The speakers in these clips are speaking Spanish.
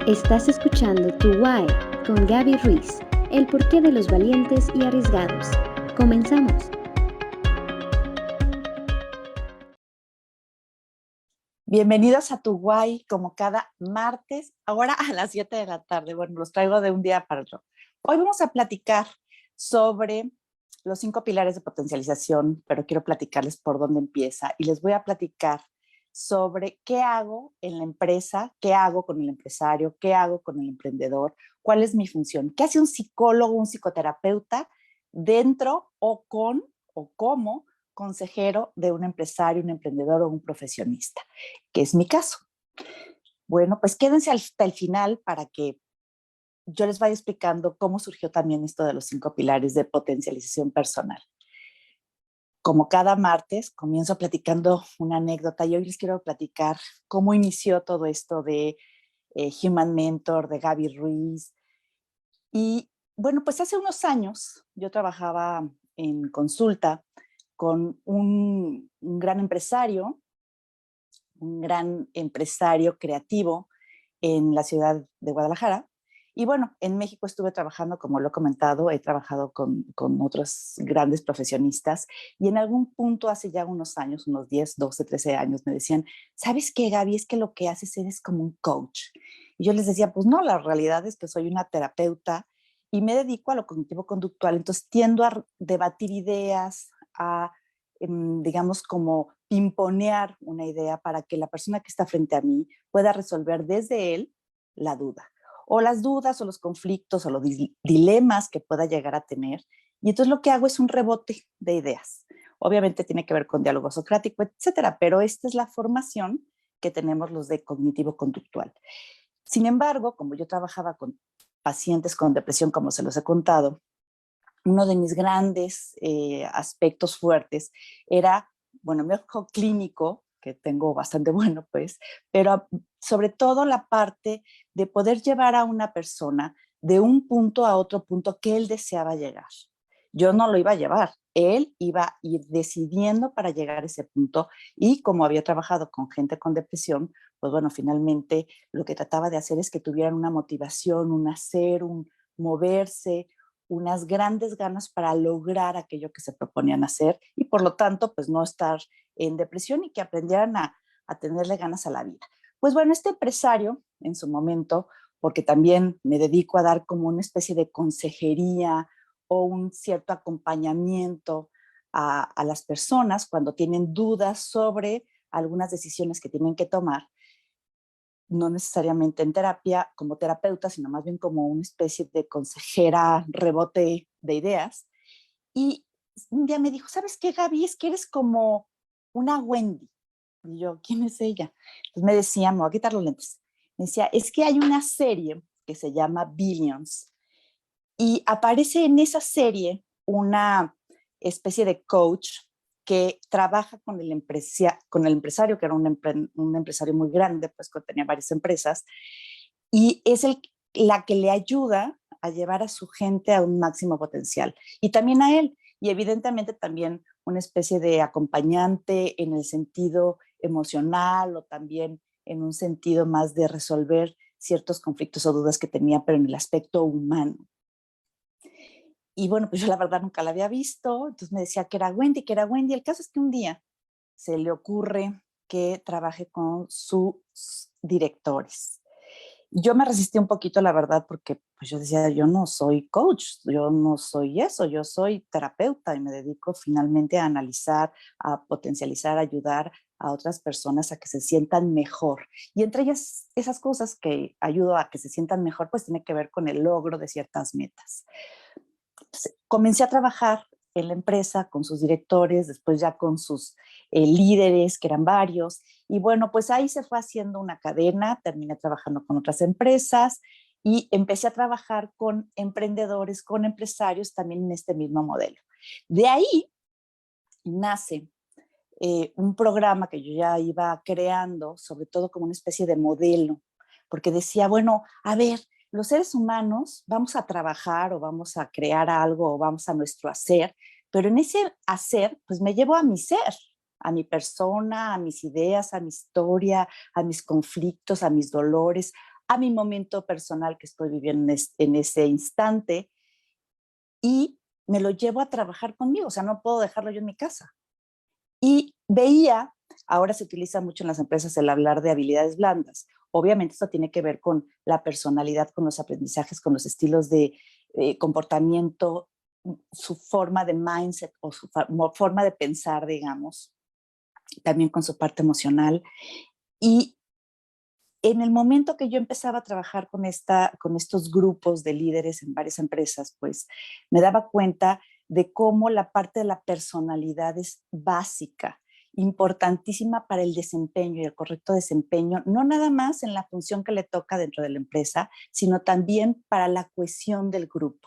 Estás escuchando Tu Why con Gaby Ruiz, el porqué de los valientes y arriesgados. Comenzamos. Bienvenidos a Tu Why, como cada martes, ahora a las 7 de la tarde. Bueno, los traigo de un día para otro. Hoy vamos a platicar sobre los 5 pilares de potencialización, pero quiero platicarles por dónde empieza y les voy a platicar sobre qué hago en la empresa, qué hago con el empresario, qué hago con el emprendedor, cuál es mi función, qué hace un psicólogo, un psicoterapeuta dentro o con o como consejero de un empresario, un emprendedor o un profesionista, que es mi caso. Bueno, pues quédense hasta el final para que yo les vaya explicando cómo surgió también esto de los 5 pilares de potencialización personal. Como cada martes, comienzo platicando una anécdota y hoy les quiero platicar cómo inició todo esto de Human Mentor, de Gaby Ruiz. Y bueno, pues hace unos años yo trabajaba en consulta con un gran empresario creativo en la ciudad de Guadalajara. Y bueno, en México estuve trabajando, como lo he comentado, he trabajado con otros grandes profesionistas y en algún punto hace ya unos años, unos 10, 12, 13 años, me decían, ¿sabes qué, Gaby? Es que lo que haces eres como un coach. Y yo les decía, pues no, la realidad es que soy una terapeuta y me dedico a lo cognitivo-conductual, entonces tiendo a debatir ideas, a, digamos, como pimponear una idea para que la persona que está frente a mí pueda resolver desde él la duda, o las dudas, o los conflictos, o los dilemas que pueda llegar a tener. Y entonces lo que hago es un rebote de ideas. Obviamente tiene que ver con diálogo socrático, etcétera, pero esta es la formación que tenemos los de cognitivo-conductual. Sin embargo, como yo trabajaba con pacientes con depresión, como se los he contado, uno de mis grandes aspectos fuertes era, bueno, mi ojo clínico, que tengo bastante bueno, pues, pero sobre todo la parte de poder llevar a una persona de un punto a otro punto que él deseaba llegar. Yo no lo iba a llevar, él iba a ir decidiendo para llegar a ese punto y como había trabajado con gente con depresión, pues bueno, finalmente lo que trataba de hacer es que tuvieran una motivación, un hacer, un moverse, unas grandes ganas para lograr aquello que se proponían hacer y por lo tanto, pues no estar en depresión y que aprendieran a tenerle ganas a la vida. Pues bueno, este empresario en su momento, porque también me dedico a dar como una especie de consejería o un cierto acompañamiento a las personas cuando tienen dudas sobre algunas decisiones que tienen que tomar, no necesariamente en terapia como terapeuta, sino más bien como una especie de consejera rebote de ideas. Y un día me dijo, ¿sabes qué, Gaby? Es que eres como una Wendy. Y yo, ¿quién es ella? Entonces me decía, me voy a quitar los lentes. Me decía, es que hay una serie que se llama Billions y aparece en esa serie una especie de coach que trabaja con el empresario, que era un empresario muy grande, pues que tenía varias empresas, y es la que le ayuda a llevar a su gente a un máximo potencial y también a él. Y evidentemente también una especie de acompañante en el sentido emocional o también en un sentido más de resolver ciertos conflictos o dudas que tenía, pero en el aspecto humano. Y bueno, pues yo la verdad nunca la había visto, entonces me decía que era Wendy, que era Wendy. El caso es que un día se le ocurre que trabaje con sus directores. Yo me resistí un poquito, la verdad, porque pues yo decía, yo no soy coach, yo no soy eso, yo soy terapeuta y me dedico finalmente a analizar, a potencializar, a ayudar a otras personas a que se sientan mejor. Y entre ellas, esas cosas que ayudo a que se sientan mejor, pues tiene que ver con el logro de ciertas metas. Comencé a trabajar en la empresa con sus directores, después ya con sus líderes, que eran varios, y bueno, pues ahí se fue haciendo una cadena, terminé trabajando con otras empresas y empecé a trabajar con emprendedores, con empresarios también en este mismo modelo. De ahí nace un programa que yo ya iba creando, sobre todo como una especie de modelo, porque decía, bueno, a ver, los seres humanos vamos a trabajar o vamos a crear algo o vamos a nuestro hacer, pero en ese hacer, pues me llevo a mi ser, a mi persona, a mis ideas, a mi historia, a mis conflictos, a mis dolores, a mi momento personal que estoy viviendo en ese instante, y me lo llevo a trabajar conmigo, o sea, no puedo dejarlo yo en mi casa. Y veía, ahora se utiliza mucho en las empresas el hablar de habilidades blandas. Obviamente esto tiene que ver con la personalidad, con los aprendizajes, con los estilos de comportamiento, su forma de mindset o su forma de pensar, digamos, también con su parte emocional. Y en el momento que yo empezaba a trabajar con estos grupos de líderes en varias empresas, pues me daba cuenta de cómo la parte de la personalidad es básica, importantísima para el desempeño y el correcto desempeño, no nada más en la función que le toca dentro de la empresa, sino también para la cohesión del grupo.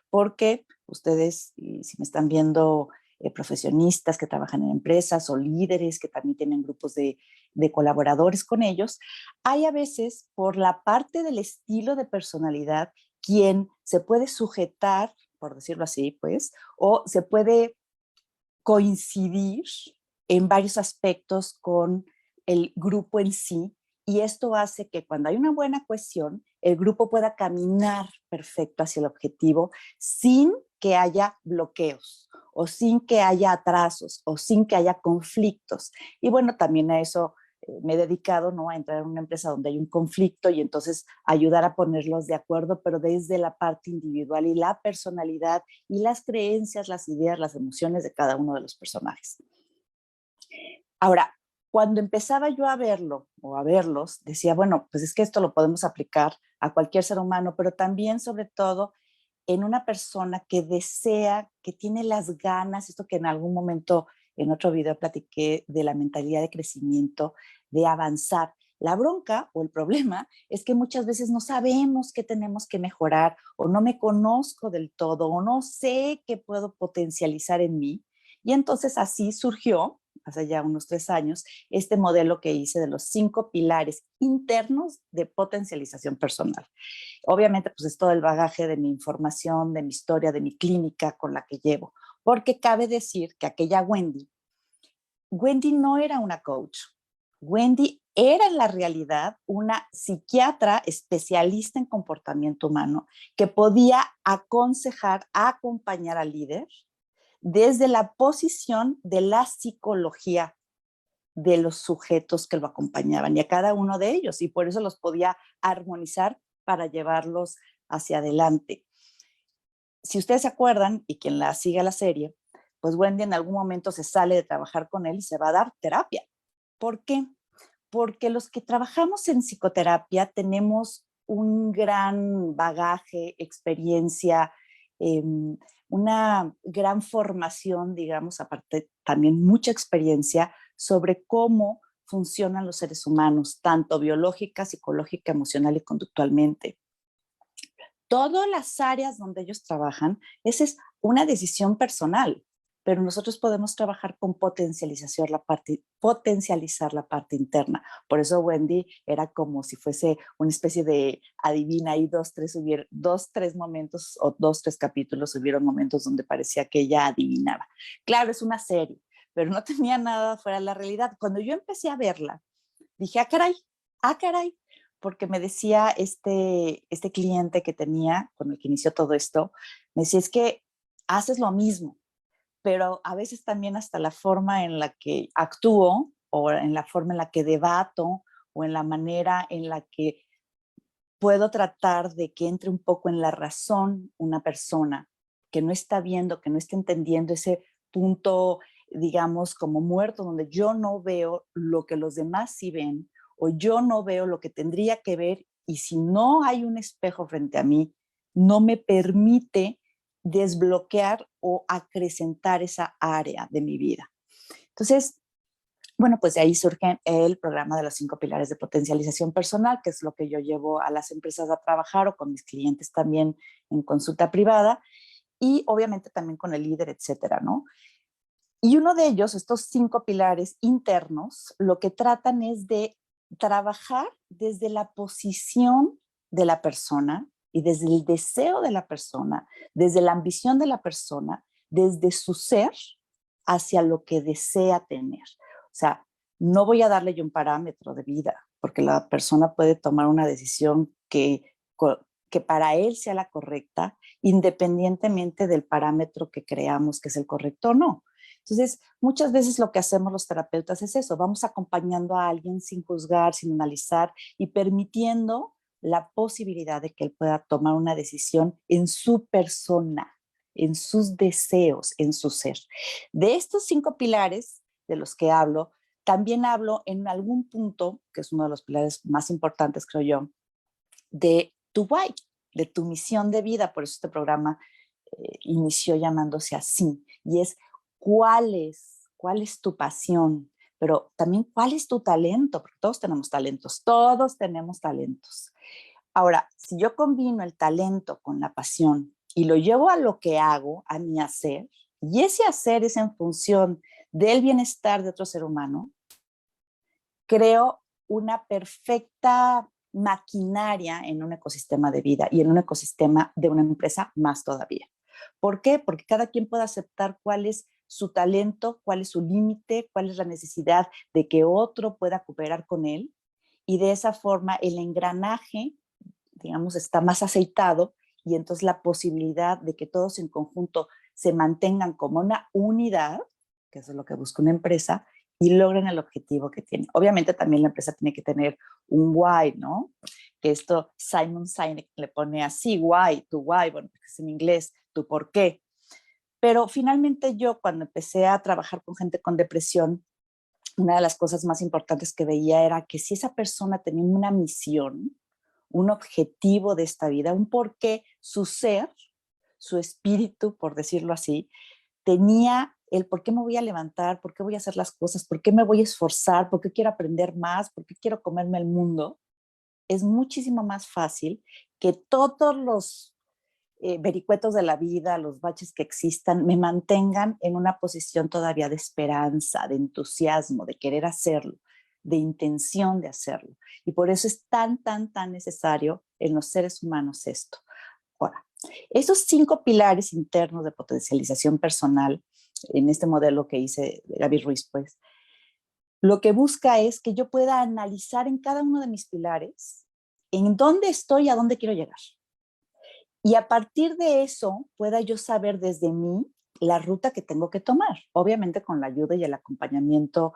Porque ustedes, y si me están viendo, profesionistas que trabajan en empresas o líderes que también tienen grupos de colaboradores con ellos, hay a veces por la parte del estilo de personalidad quien se puede sujetar, por decirlo así, pues, o se puede coincidir en varios aspectos con el grupo en sí, y esto hace que cuando hay una buena cohesión, el grupo pueda caminar perfecto hacia el objetivo sin que haya bloqueos o sin que haya atrasos o sin que haya conflictos. Y bueno, también a eso me he dedicado, ¿no?, a entrar en una empresa donde hay un conflicto y entonces ayudar a ponerlos de acuerdo, pero desde la parte individual y la personalidad y las creencias, las ideas, las emociones de cada uno de los personajes. Ahora, cuando empezaba yo a verlo o a verlos, decía, bueno, pues es que esto lo podemos aplicar a cualquier ser humano, pero también, sobre todo, en una persona que desea, que tiene las ganas, esto que en algún momento en otro video platiqué de la mentalidad de crecimiento, de avanzar. La bronca o el problema es que muchas veces no sabemos qué tenemos que mejorar o no me conozco del todo o no sé qué puedo potencializar en mí. Y entonces así surgió, hace ya unos 3 años, este modelo que hice de los 5 pilares internos de potencialización personal. Obviamente, pues es todo el bagaje de mi información, de mi historia, de mi clínica con la que llevo. Porque cabe decir que aquella Wendy no era una coach. Wendy era en la realidad una psiquiatra especialista en comportamiento humano que podía aconsejar, acompañar al líder desde la posición de la psicología de los sujetos que lo acompañaban y a cada uno de ellos, y por eso los podía armonizar para llevarlos hacia adelante. Si ustedes se acuerdan, y quien la siga la serie, pues Wendy en algún momento se sale de trabajar con él y se va a dar terapia. ¿Por qué? Porque los que trabajamos en psicoterapia tenemos un gran bagaje, experiencia, eh, una gran formación, digamos, aparte también mucha experiencia sobre cómo funcionan los seres humanos, tanto biológica, psicológica, emocional y conductualmente. Todas las áreas donde ellos trabajan, esa es una decisión personal, pero nosotros podemos trabajar con potencializar la parte interna. Por eso Wendy era como si fuese una especie de adivina, y dos, tres momentos o 2, 3 capítulos, hubieron momentos donde parecía que ella adivinaba. Claro, es una serie, pero no tenía nada fuera de la realidad. Cuando yo empecé a verla, dije, ah, caray, porque me decía este cliente que tenía, con el que inició todo esto, me decía, es que haces lo mismo, pero a veces también hasta la forma en la que actúo o en la forma en la que debato o en la manera en la que puedo tratar de que entre un poco en la razón una persona que no está viendo, que no está entendiendo ese punto, digamos, como muerto, donde yo no veo lo que los demás sí ven o yo no veo lo que tendría que ver, y si no hay un espejo frente a mí, no me permite desbloquear o acrecentar esa área de mi vida. Entonces, bueno, pues de ahí surge el programa de los 5 pilares de potencialización personal, que es lo que yo llevo a las empresas a trabajar o con mis clientes también en consulta privada y obviamente también con el líder, etcétera, ¿no? Y uno de ellos, estos 5 pilares internos, lo que tratan es de trabajar desde la posición de la persona y desde el deseo de la persona, desde la ambición de la persona, desde su ser hacia lo que desea tener. O sea, No voy a darle yo un parámetro de vida, porque la persona puede tomar una decisión que para él sea la correcta, independientemente del parámetro que creamos que es el correcto o no. Entonces, muchas veces lo que hacemos los terapeutas es eso, vamos acompañando a alguien sin juzgar, sin analizar y permitiendo la posibilidad de que él pueda tomar una decisión en su persona, en sus deseos, en su ser. De estos 5 pilares de los que hablo, también hablo en algún punto, que es uno de los pilares más importantes, creo yo, de tu why, de tu misión de vida. Por eso este programa inició llamándose así. Y es cuál es tu pasión, pero también cuál es tu talento, porque todos tenemos talentos, todos tenemos talentos. Ahora, si yo combino el talento con la pasión y lo llevo a lo que hago, a mi hacer, y ese hacer es en función del bienestar de otro ser humano, creo una perfecta maquinaria en un ecosistema de vida y en un ecosistema de una empresa más todavía. ¿Por qué? Porque cada quien puede aceptar cuál es su talento, cuál es su límite, cuál es la necesidad de que otro pueda cooperar con él, y de esa forma el engranaje, digamos, está más aceitado, y entonces la posibilidad de que todos en conjunto se mantengan como una unidad, que eso es lo que busca una empresa, y logren el objetivo que tiene. Obviamente también la empresa tiene que tener un why, ¿no? Que esto Simon Sinek le pone así, why, tu why, bueno, porque es en inglés, tu por qué. Pero finalmente yo, cuando empecé a trabajar con gente con depresión, una de las cosas más importantes que veía era que si esa persona tenía una misión, un objetivo de esta vida, un porqué, su ser, su espíritu, por decirlo así, tenía el por qué me voy a levantar, por qué voy a hacer las cosas, por qué me voy a esforzar, por qué quiero aprender más, por qué quiero comerme el mundo, es muchísimo más fácil que todos los vericuetos de la vida, los baches que existan, me mantengan en una posición todavía de esperanza, de entusiasmo, de querer hacerlo, de intención de hacerlo. Y por eso es tan, tan, tan necesario en los seres humanos esto. Ahora, esos 5 pilares internos de potencialización personal, en este modelo que hice de Gaby Ruiz, pues, lo que busca es que yo pueda analizar en cada uno de mis pilares en dónde estoy y a dónde quiero llegar. Y a partir de eso pueda yo saber desde mí la ruta que tengo que tomar. Obviamente con la ayuda y el acompañamiento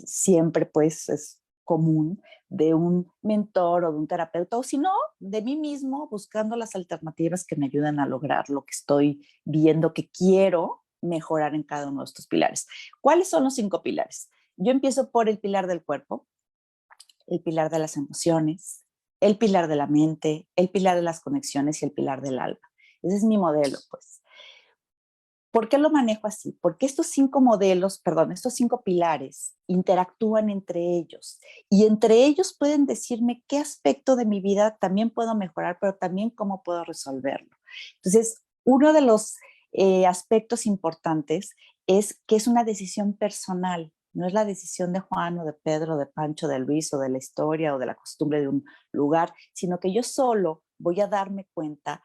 siempre pues es común de un mentor o de un terapeuta, o si no, de mí mismo, buscando las alternativas que me ayuden a lograr lo que estoy viendo que quiero mejorar en cada uno de estos pilares. ¿Cuáles son los 5 pilares? Yo empiezo por el pilar del cuerpo, el pilar de las emociones, el pilar de la mente, el pilar de las conexiones y el pilar del alma. Ese es mi modelo, pues. ¿Por qué lo manejo así? Porque estos 5 modelos, perdón, estos 5 pilares interactúan entre ellos, y entre ellos pueden decirme qué aspecto de mi vida también puedo mejorar, pero también cómo puedo resolverlo. Entonces, uno de los aspectos importantes es que es una decisión personal. No es la decisión de Juan o de Pedro, de Pancho, de Luis, o de la historia o de la costumbre de un lugar, sino que yo solo voy a darme cuenta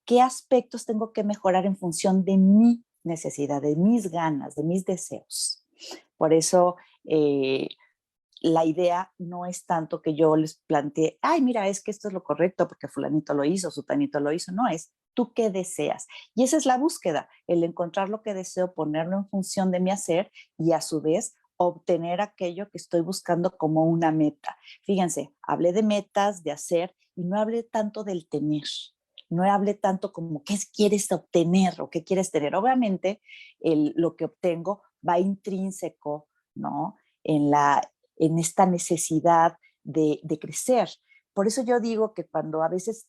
qué aspectos tengo que mejorar en función de mi necesidad, de mis ganas, de mis deseos. Por eso la idea no es tanto que yo les plantee, ay, mira, es que esto es lo correcto porque fulanito lo hizo, sutanito lo hizo. No, es tú qué deseas. Y esa es la búsqueda, el encontrar lo que deseo, ponerlo en función de mi hacer, y a su vez obtener aquello que estoy buscando como una meta. Fíjense, hablé de metas, de hacer, y no hablé tanto del tener. No hablé tanto como qué quieres obtener o qué quieres tener. Obviamente, lo que obtengo va intrínseco, ¿no? En esta necesidad de crecer. Por eso yo digo que cuando a veces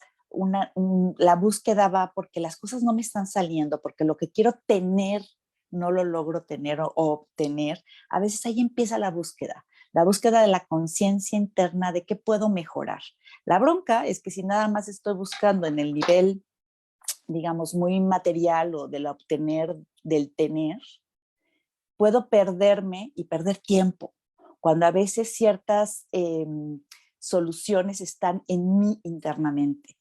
la búsqueda va porque las cosas no me están saliendo, porque lo que quiero tener no lo logro tener o obtener, a veces ahí empieza la búsqueda de la conciencia interna de qué puedo mejorar. La bronca es que si nada más estoy buscando en el nivel, digamos, muy material o del obtener, del tener, puedo perderme y perder tiempo, cuando a veces ciertas soluciones están en mí internamente.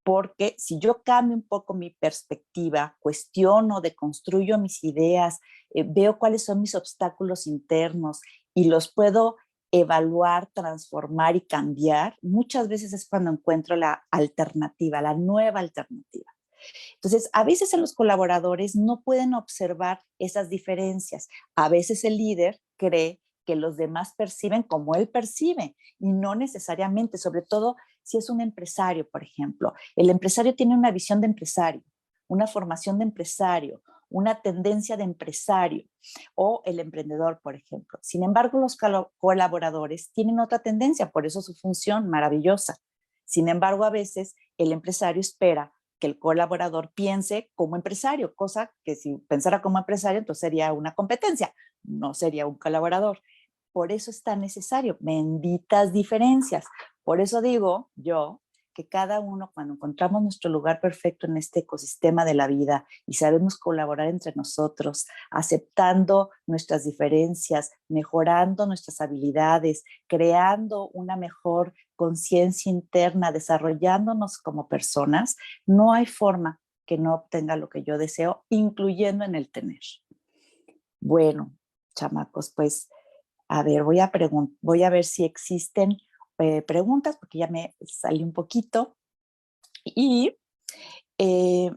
Porque si yo cambio un poco mi perspectiva, cuestiono, deconstruyo mis ideas, veo cuáles son mis obstáculos internos y los puedo evaluar, transformar y cambiar, muchas veces es cuando encuentro la alternativa, la nueva alternativa. Entonces, a veces en los colaboradores no pueden observar esas diferencias. A veces el líder cree que los demás perciben como él percibe y no necesariamente, sobre todo si es un empresario, por ejemplo. El empresario tiene una visión de empresario, una formación de empresario, una tendencia de empresario o el emprendedor, por ejemplo. Sin embargo, los colaboradores tienen otra tendencia, por eso su función maravillosa. Sin embargo, a veces el empresario espera que el colaborador piense como empresario, cosa que si pensara como empresario, entonces sería una competencia, no sería un colaborador. Por eso es tan necesario, benditas diferencias. Por eso digo yo que cada uno, cuando encontramos nuestro lugar perfecto en este ecosistema de la vida y sabemos colaborar entre nosotros, aceptando nuestras diferencias, mejorando nuestras habilidades, creando una mejor conciencia interna, desarrollándonos como personas, no hay forma que no obtenga lo que yo deseo, incluyendo en el tener. Bueno, chamacos, pues a ver, voy a ver si existen preguntas, porque ya me salí un poquito. Y eh,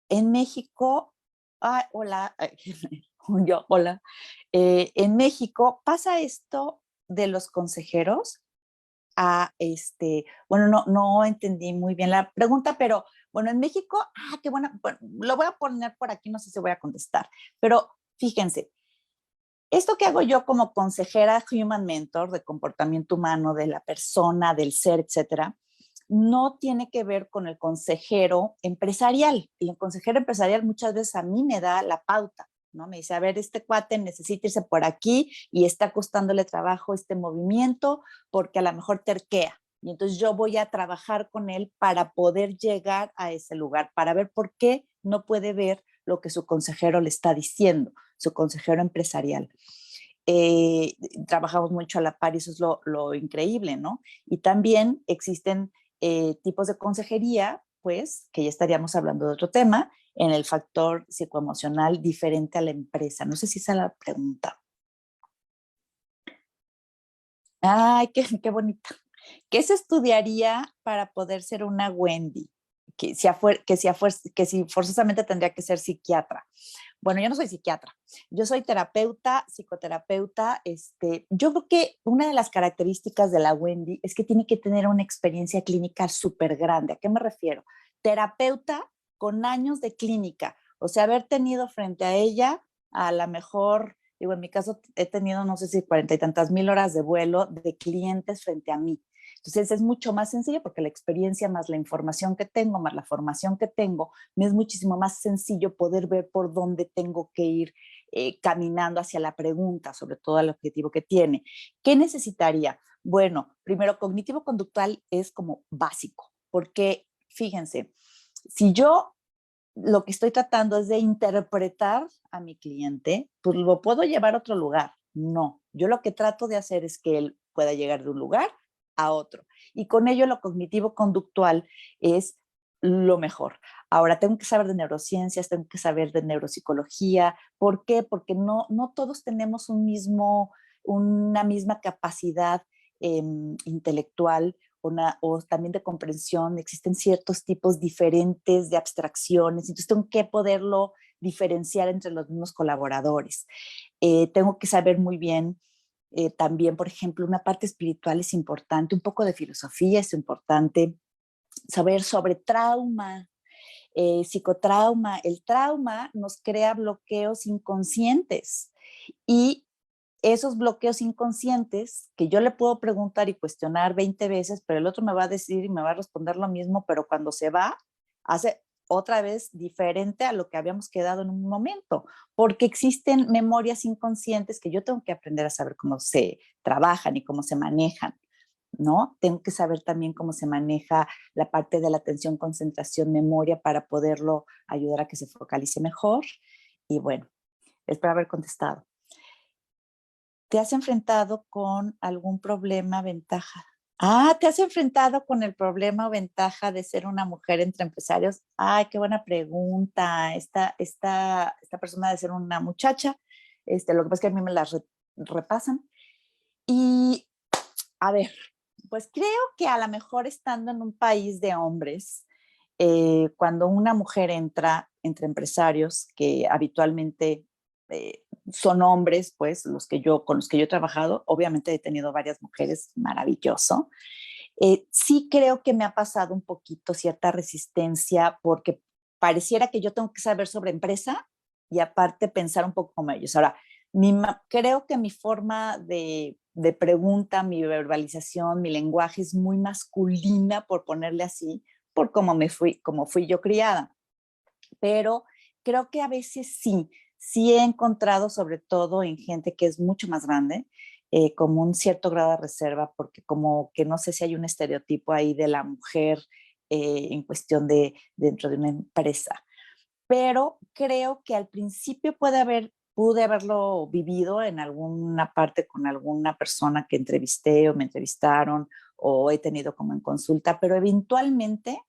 en México, hola, yo, hola. En México pasa esto de los consejeros bueno, no entendí muy bien la pregunta, pero bueno, en México, qué buena, bueno, lo voy a poner por aquí, no sé si voy a contestar, pero fíjense, esto que hago yo como consejera Human Mentor de comportamiento humano, de la persona, del ser, etcétera, no tiene que ver con el consejero empresarial. Y el consejero empresarial muchas veces a mí me da la pauta, ¿no? Me dice, a ver, este cuate necesita irse por aquí y está costándole trabajo este movimiento porque a lo mejor terquea. Y entonces yo voy a trabajar con él para poder llegar a ese lugar, para ver por qué no puede ver lo que su consejero le está diciendo, su consejero empresarial. Eh, Trabajamos mucho a la par y eso es lo increíble, ¿no? Y también existen tipos de consejería, pues, que ya estaríamos hablando de otro tema, en el factor psicoemocional diferente a la empresa. No sé si esa es la pregunta. Ay, qué bonita. ¿Qué se estudiaría para poder ser una Wendy? Que si forzosamente tendría que ser psiquiatra. Bueno, yo no soy psiquiatra, yo soy terapeuta, psicoterapeuta. Yo creo que una de las características de la Wendy es que tiene que tener una experiencia clínica súper grande. ¿A qué me refiero? Terapeuta con años de clínica, o sea, haber tenido frente a ella a la mejor, digo, en mi caso he tenido, no sé si 40 y tantas mil horas de vuelo de clientes frente a mí. Entonces es mucho más sencillo porque la experiencia más la información que tengo, más la formación que tengo, me es muchísimo más sencillo poder ver por dónde tengo que ir caminando hacia la pregunta, sobre todo el objetivo que tiene. ¿Qué necesitaría? Bueno, primero, cognitivo-conductual es como básico, porque fíjense, si yo lo que estoy tratando es de interpretar a mi cliente, pues lo puedo llevar a otro lugar. No, yo lo que trato de hacer es que él pueda llegar de un lugar a otro. Y con ello lo cognitivo-conductual es lo mejor. Ahora, tengo que saber de neurociencias, tengo que saber de neuropsicología. ¿Por qué? Porque no todos tenemos una misma capacidad intelectual o también de comprensión. Existen ciertos tipos diferentes de abstracciones, entonces tengo que poderlo diferenciar entre los mismos colaboradores. Tengo que saber muy bien también, por ejemplo, una parte espiritual es importante, un poco de filosofía es importante, saber sobre trauma, psicotrauma. El trauma nos crea bloqueos inconscientes y esos bloqueos inconscientes que yo le puedo preguntar y cuestionar 20 veces, pero el otro me va a decir y me va a responder lo mismo, pero cuando se va, hace otra vez diferente a lo que habíamos quedado en un momento, porque existen memorias inconscientes que yo tengo que aprender a saber cómo se trabajan y cómo se manejan, ¿no? Tengo que saber también cómo se maneja la parte de la atención, concentración, memoria para poderlo ayudar a que se focalice mejor. Y bueno, espero haber contestado. ¿Te has enfrentado con algún problema, ventaja? ¿Te has enfrentado con el problema o ventaja de ser una mujer entre empresarios? Ay, qué buena pregunta. Esta persona de ser una muchacha, lo que pasa es que a mí me la repasan. Y a ver, pues creo que a lo mejor estando en un país de hombres, cuando una mujer entra entre empresarios que habitualmente son hombres, pues con los que yo he trabajado, obviamente he tenido varias mujeres, maravilloso. Sí creo que me ha pasado un poquito cierta resistencia porque pareciera que yo tengo que saber sobre empresa y aparte pensar un poco como ellos. Ahora, creo que mi forma de pregunta, mi verbalización, mi lenguaje es muy masculina, por ponerle así, por como fui yo criada. Pero creo que a veces sí he encontrado, sobre todo en gente que es mucho más grande, como un cierto grado de reserva, porque como que no sé si hay un estereotipo ahí de la mujer en cuestión de dentro de una empresa. Pero creo que al principio pude haberlo vivido en alguna parte con alguna persona que entrevisté o me entrevistaron o he tenido como en consulta, pero eventualmente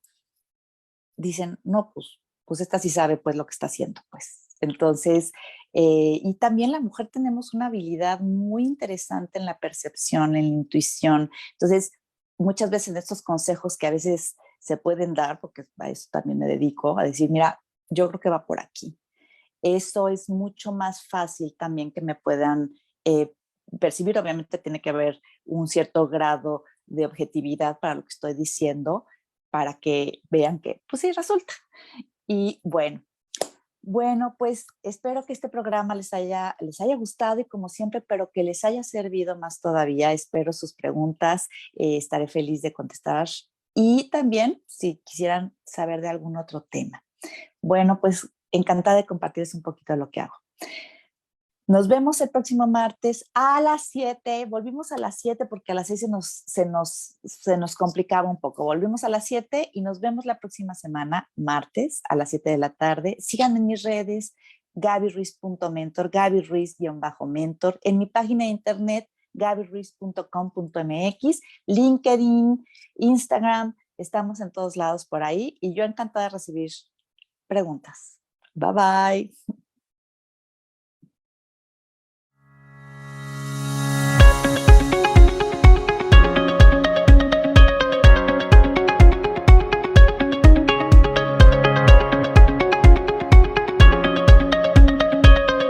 dicen, no, pues esta sí sabe pues lo que está haciendo, pues. Entonces, y también la mujer tenemos una habilidad muy interesante en la percepción, en la intuición. Entonces, muchas veces en estos consejos que a veces se pueden dar, porque a eso también me dedico, a decir, mira, yo creo que va por aquí. Eso es mucho más fácil también que me puedan percibir. Obviamente tiene que haber un cierto grado de objetividad para lo que estoy diciendo, para que vean que, pues sí, resulta. Y bueno, pues espero que este programa les haya gustado y como siempre, pero que les haya servido más todavía. Espero sus preguntas, estaré feliz de contestar. Y también si quisieran saber de algún otro tema. Bueno, pues encantada de compartirles un poquito de lo que hago. Nos vemos el próximo martes a las 7. Volvimos a las 7 porque a las 6 se nos complicaba un poco. Volvimos a las 7 y nos vemos la próxima semana, martes, a las 7 de la tarde. Síganme en mis redes, gabyruiz.mentor, gabyruiz-mentor, en mi página de internet, gabyruiz.com.mx, LinkedIn, Instagram, estamos en todos lados por ahí y yo encantada de recibir preguntas. Bye bye.